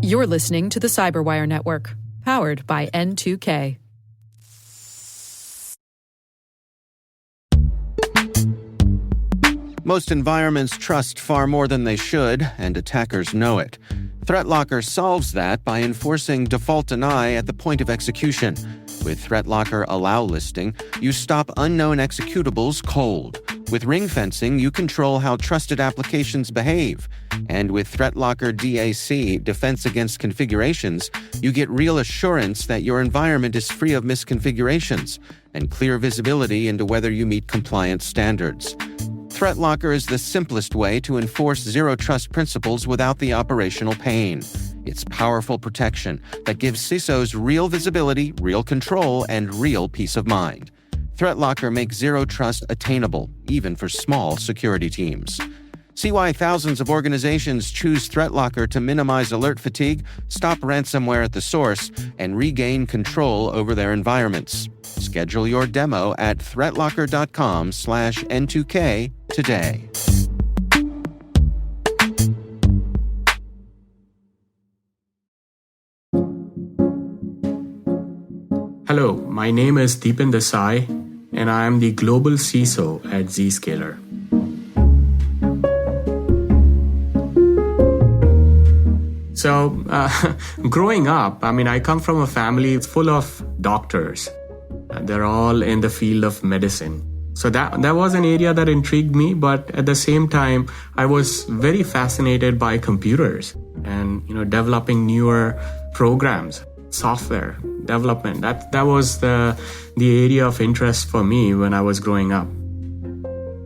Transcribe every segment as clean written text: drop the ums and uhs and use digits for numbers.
You're listening to the Cyberwire Network, powered by N2K. Most environments trust far more than they should, and attackers know it. ThreatLocker solves that by enforcing default deny at the point of execution. With ThreatLocker Allow listing, you stop unknown executables cold. With ring fencing, you control how trusted applications behave. And with ThreatLocker DAC, Defense Against Configurations, you get real assurance that your environment is free of misconfigurations and clear visibility into whether you meet compliance standards. ThreatLocker is the simplest way to enforce zero-trust principles without the operational pain. It's powerful protection that gives CISOs real visibility, real control, and real peace of mind. ThreatLocker makes zero-trust attainable, even for small security teams. See why thousands of organizations choose ThreatLocker to minimize alert fatigue, stop ransomware at the source, and regain control over their environments. Schedule your demo at threatlocker.com/N2K today. Hello, my name is Deepen Desai, and I am the Global CISO at Zscaler. So, growing up, I come from a family full of doctors. They're all in the field of medicine. So that was an area that intrigued me, but at the same time, I was very fascinated by computers and, developing newer programs, software development. That was the area of interest for me when I was growing up.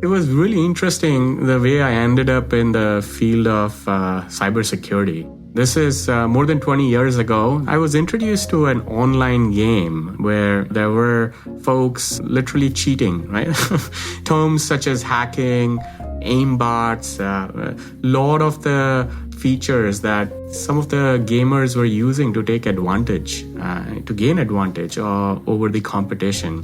It was really interesting the way I ended up in the field of cybersecurity. This is more than 20 years ago. I was introduced to an online game where there were folks literally cheating, right? Terms such as hacking, aimbots, a lot of the features that some of the gamers were using to take advantage, to gain advantage over the competition.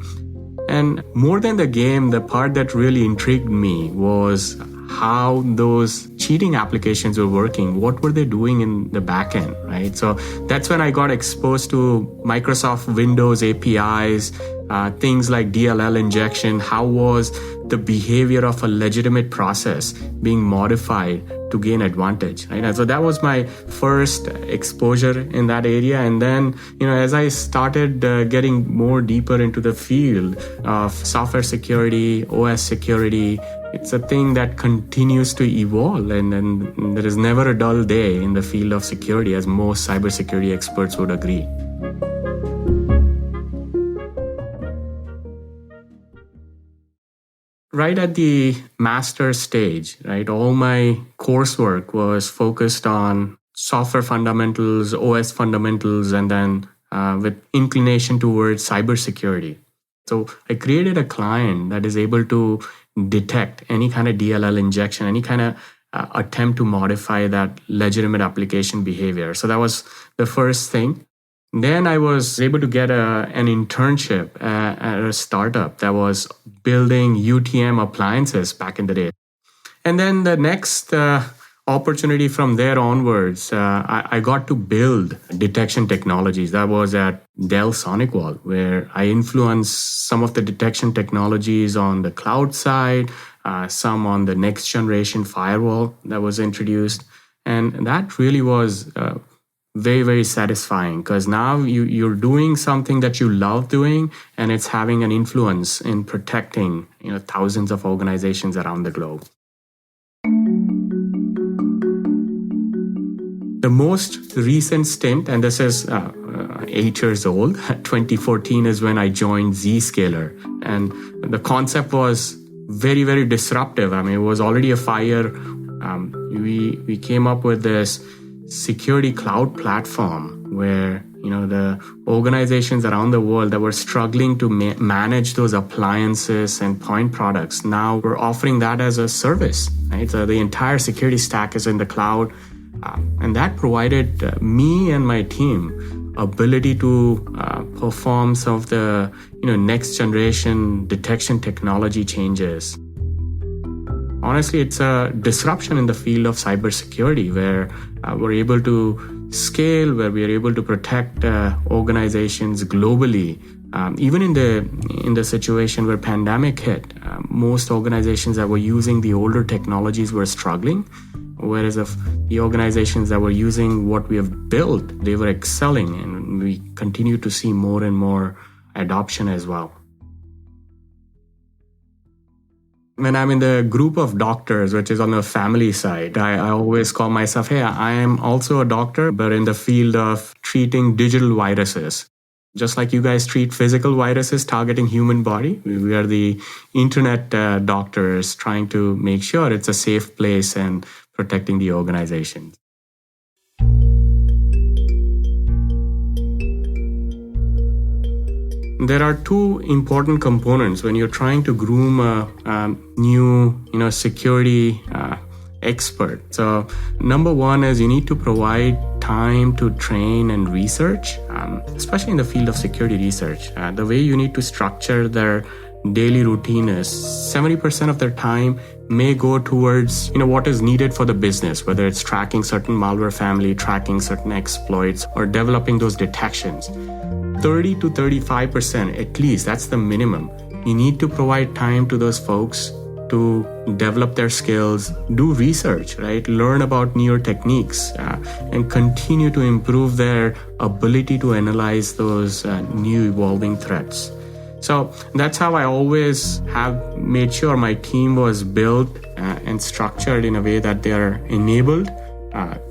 And more than the game, the part that really intrigued me was how those cheating applications were working. What were they doing in the back end, right? So that's when I got exposed to Microsoft Windows APIs, things like DLL injection. How was the behavior of a legitimate process being modified to gain advantage, right? And so that was my first exposure in that area. And then, as I started getting more deeper into the field of software security, OS security, it's a thing that continues to evolve, and there is never a dull day in the field of security, as most cybersecurity experts would agree. Right at the master stage, right, all my coursework was focused on software fundamentals, OS fundamentals, and then with inclination towards cybersecurity. So I created a client that is able to detect any kind of DLL injection, any kind of attempt to modify that legitimate application behavior. So that was the first thing. Then I was able to get an internship at a startup that was building UTM appliances back in the day. And then the next opportunity from there onwards, I got to build detection technologies. That was at Dell SonicWall, where I influenced some of the detection technologies on the cloud side, some on the next generation firewall that was introduced. And that really was very, very satisfying, because now you're doing something that you love doing, and it's having an influence in protecting thousands of organizations around the globe. The most recent stint, and this is 8 years old, 2014 is when I joined Zscaler. And the concept was very, very disruptive. It was already a 5-year. We came up with this security cloud platform where, the organizations around the world that were struggling to manage those appliances and point products, now we're offering that as a service, right? So the entire security stack is in the cloud. And that provided me and my team ability to perform some of the next generation detection technology changes. honestly, it's a disruption in the field of cybersecurity where we're able to scale, where we are able to protect organizations globally. Even in the situation where pandemic hit, most organizations that were using the older technologies were struggling, whereas of the organizations that were using what we have built, they were excelling, and we continue to see more and more adoption as well. When I'm in the group of doctors, which is on the family side, I always call myself, hey, I am also a doctor, but in the field of treating digital viruses. Just like you guys treat physical viruses targeting human body, we are the internet doctors trying to make sure it's a safe place and protecting the organization. There are two important components when you're trying to groom a new, security expert. So number one is you need to provide time to train and research, especially in the field of security research. The way you need to structure their daily routine is 70% of their time may go towards what is needed for the business, whether it's tracking certain malware family, tracking certain exploits, or developing those detections. 30 to 35%, at least, that's the minimum. You need to provide time to those folks to develop their skills, do research, right? Learn about newer techniques, and continue to improve their ability to analyze those new evolving threats. So that's how I always have made sure my team was built and structured in a way that they are enabled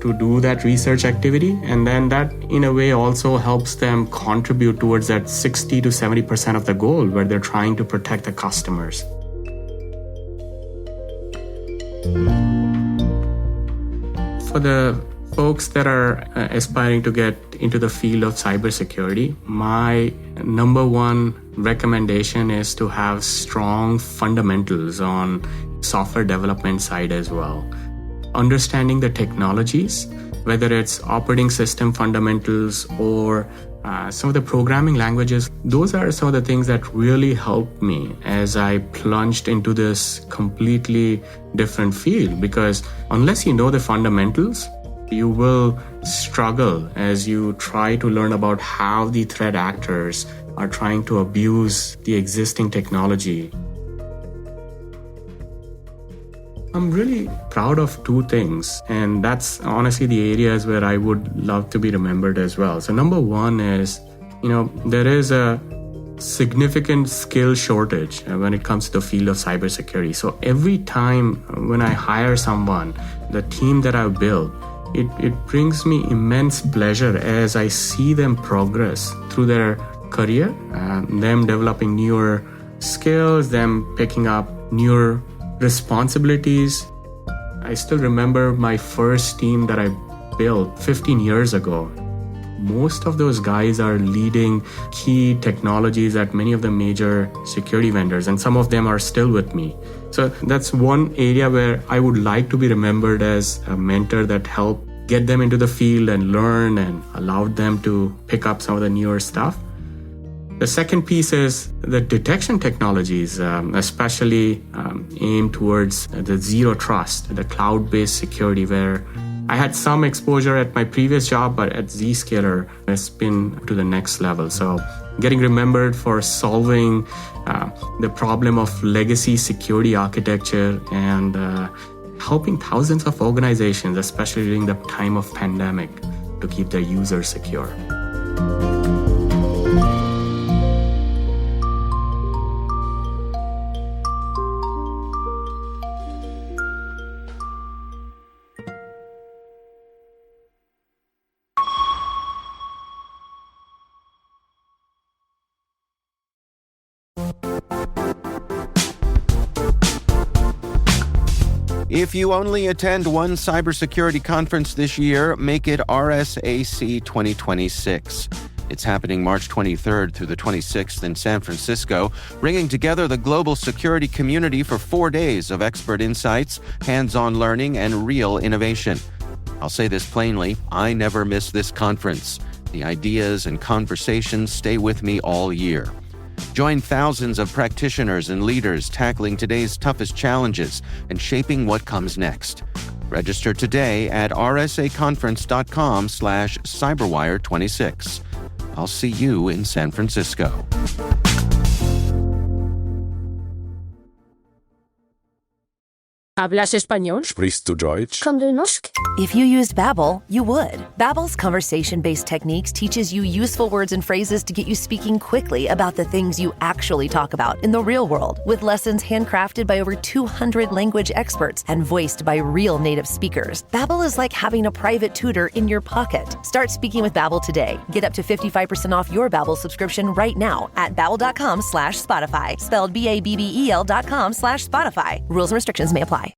to do that research activity. And then that in a way also helps them contribute towards that 60 to 70% of the goal where they're trying to protect the customers. For the folks that are aspiring to get into the field of cybersecurity, my number one recommendation is to have strong fundamentals on software development side as well. Understanding the technologies, whether it's operating system fundamentals or some of the programming languages, those are some of the things that really helped me as I plunged into this completely different field. Because unless you know the fundamentals, you will struggle as you try to learn about how the threat actors are trying to abuse the existing technology. I'm really proud of two things, and that's honestly the areas where I would love to be remembered as well. So number one is, there is a significant skill shortage when it comes to the field of cybersecurity. So every time when I hire someone, the team that I've built, it brings me immense pleasure as I see them progress through their career, them developing newer skills, them picking up newer responsibilities. I still remember my first team that I built 15 years ago. Most of those guys are leading key technologies at many of the major security vendors, and some of them are still with me. So that's one area where I would like to be remembered as a mentor that helped get them into the field and learn and allowed them to pick up some of the newer stuff. The second piece is the detection technologies, especially aimed towards the zero trust, the cloud-based security, where I had some exposure at my previous job, but at Zscaler, it's been to the next level. So getting remembered for solving the problem of legacy security architecture and helping thousands of organizations, especially during the time of pandemic, to keep their users secure. If you only attend one cybersecurity conference this year, make it RSAC 2026. It's happening March 23rd through the 26th in San Francisco, bringing together the global security community for 4 days of expert insights, hands-on learning, and real innovation. I'll say this plainly, I never miss this conference. The ideas and conversations stay with me all year. Join thousands of practitioners and leaders tackling today's toughest challenges and shaping what comes next. Register today at rsaconference.com/cyberwire26. I'll see you in San Francisco. ¿Hablas español? Sprichst du Deutsch? Kan du norsk? If you used Babbel, you would. Babbel's conversation-based techniques teaches you useful words and phrases to get you speaking quickly about the things you actually talk about in the real world, with lessons handcrafted by over 200 language experts and voiced by real native speakers. Babbel is like having a private tutor in your pocket. Start speaking with Babbel today. Get up to 55% off your Babbel subscription right now at babbel.com/Spotify. Spelled BABBEL.com/Spotify. Rules and restrictions may apply.